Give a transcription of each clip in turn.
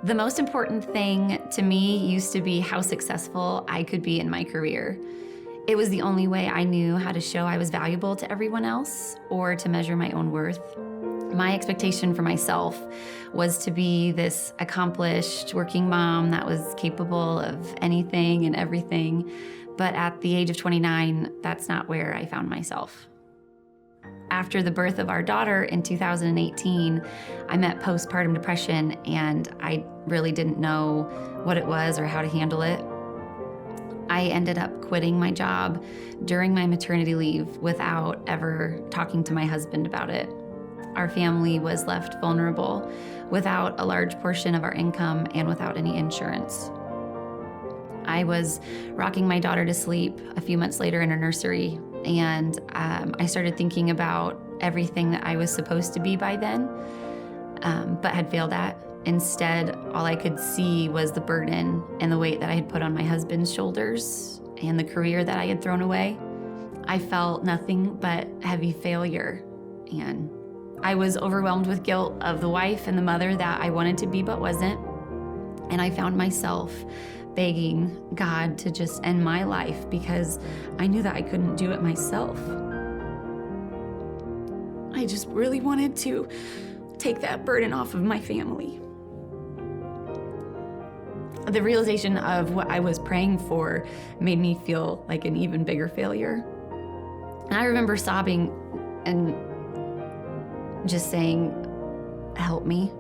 The most important thing to me used to be how successful I could be in my career. It was the only way I knew how to show I was valuable to everyone else or to measure my own worth. My expectation for myself was to be this accomplished working mom that was capable of anything and everything. But at the age of 29, that's not where I found myself. After the birth of our daughter in 2018, I met postpartum depression, and I really didn't know what it was or how to handle it. I ended up quitting my job during my maternity leave without ever talking to my husband about it. Our family was left vulnerable without a large portion of our income and without any insurance. I was rocking my daughter to sleep a few months later in her nursery, and I started thinking about everything that I was supposed to be by then, but had failed at. Instead, all I could see was the burden and the weight that I had put on my husband's shoulders and the career that I had thrown away. I felt nothing but heavy failure, and I was overwhelmed with guilt of the wife and the mother that I wanted to be but wasn't. And I found myself begging God to just end my life because I knew that I couldn't do it myself. I just really wanted to take that burden off of my family. The realization of what I was praying for made me feel like an even bigger failure. And I remember sobbing and just saying, "Help me."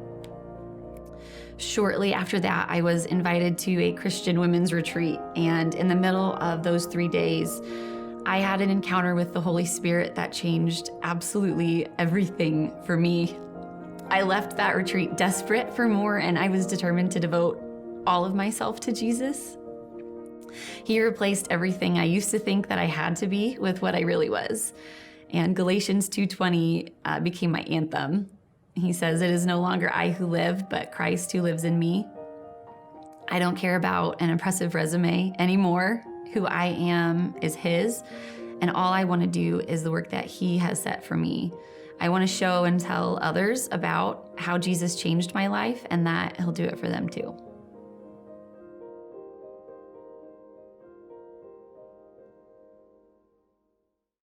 Shortly after that, I was invited to a Christian women's retreat, and in the middle of those 3 days, I had an encounter with the Holy Spirit that changed absolutely everything for me. I left that retreat desperate for more, and I was determined to devote all of myself to Jesus. He replaced everything I used to think that I had to be with what I really was. And Galatians 2:20 became my anthem. He says, "It is no longer I who live, but Christ who lives in me." I don't care about an impressive resume anymore. Who I am is His, and all I want to do is the work that He has set for me. I want to show and tell others about how Jesus changed my life and that He'll do it for them too.